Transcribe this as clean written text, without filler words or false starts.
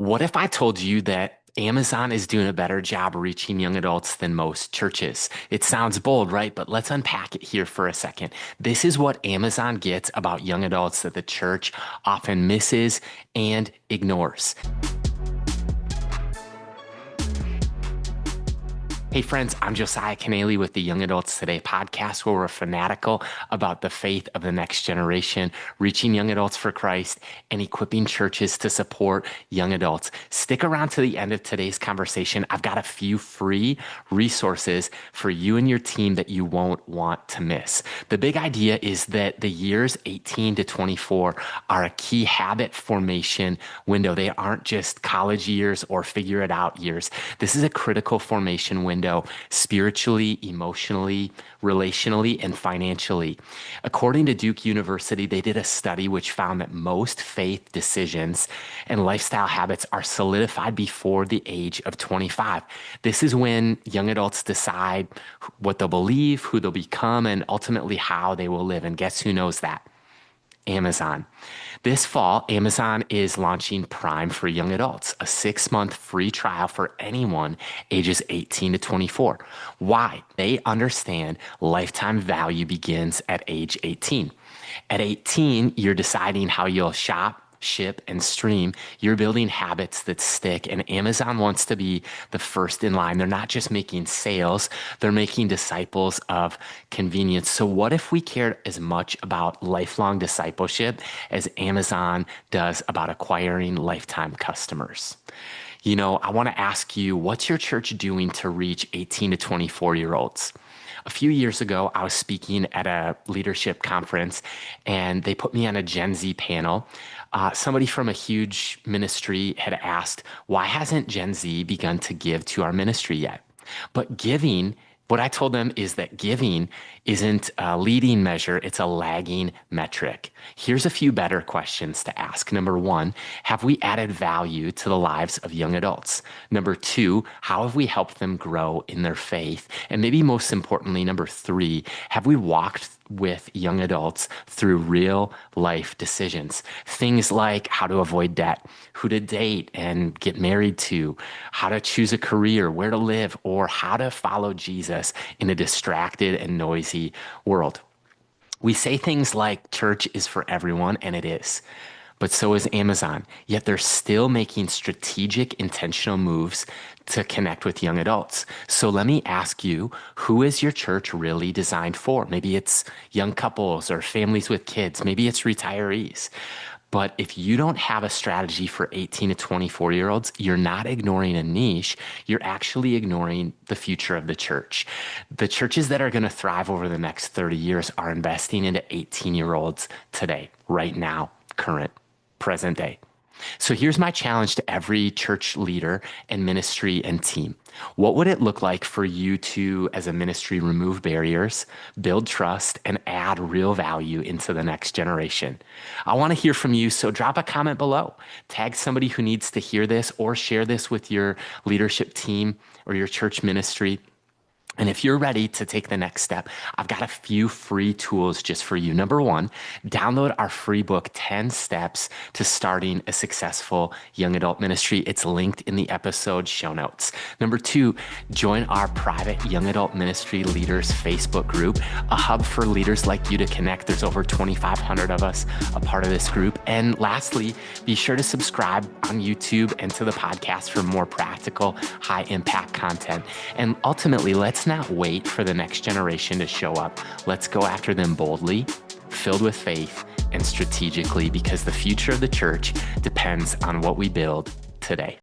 What if I told you that Amazon is doing a better job reaching young adults than most churches? It sounds bold, right? But let's unpack it here for a second. This is what Amazon gets about young adults that the church often misses and ignores. Hey friends, I'm Josiah Canale with the Young Adults Today podcast, where we're fanatical about the faith of the next generation, reaching young adults for Christ, and equipping churches to support young adults. Stick around to the end of today's conversation. I've got a few free resources for you and your team that you won't want to miss. The big idea is that the years 18 to 24 are a key habit formation window. They aren't just college years or figure it out years. This is a critical formation window spiritually, emotionally, relationally, and financially. According to Duke University, they did a study which found that most faith decisions and lifestyle habits are solidified before the age of 25. This is when young adults decide what they'll believe, who they'll become, and ultimately how they will live. And guess who knows that? Amazon. This fall, Amazon is launching Prime for young adults, a 6-month free trial for anyone ages 18 to 24. Why? They understand lifetime value begins at age 18. At 18, you're deciding how you'll shop, ship, and stream. You're building habits that stick, and Amazon wants to be the first in line. They're not just making sales, they're making disciples of convenience. So what if we cared as much about lifelong discipleship as Amazon does about acquiring lifetime customers? You know, I want to ask you, what's your church doing to reach 18 to 24-year-olds? A few years ago, I was speaking at a leadership conference, and they put me on a Gen Z panel. Somebody from a huge ministry had asked, why hasn't Gen Z begun to give to our ministry yet? But giving, what I told them is that giving isn't a leading measure, it's a lagging metric. Here's a few better questions to ask. Number one, have we added value to the lives of young adults? Number two, how have we helped them grow in their faith? And maybe most importantly, number three, have we walked with young adults through real life decisions? Things like how to avoid debt, who to date and get married to, how to choose a career, where to live, or how to follow Jesus in a distracted and noisy world. We say things like church is for everyone, and it is. But so is Amazon. Yet they're still making strategic, intentional moves to connect with young adults. So let me ask you, who is your church really designed for? Maybe it's young couples or families with kids. Maybe it's retirees. But if you don't have a strategy for 18 to 24-year-olds, you're not ignoring a niche, you're actually ignoring the future of the church. The churches that are going to thrive over the next 30 years are investing into 18-year-olds today, right now, current, present day. So here's my challenge to every church leader and ministry and team. What would it look like for you to, as a ministry, remove barriers, build trust, and add real value into the next generation? I want to hear from you, so drop a comment below. Tag somebody who needs to hear this, or share this with your leadership team or your church ministry. And if you're ready to take the next step, I've got a few free tools just for you. Number one, download our free book, 10 Steps to Starting a Successful Young Adult Ministry. It's linked in the episode show notes. Number two, join our private Young Adult Ministry Leaders Facebook group, a hub for leaders like you to connect. There's over 2,500 of us a part of this group. And lastly, be sure to subscribe on YouTube and to the podcast for more practical, high-impact content. And ultimately, let's not wait for the next generation to show up. Let's go after them boldly, filled with faith, and strategically, because the future of the church depends on what we build today.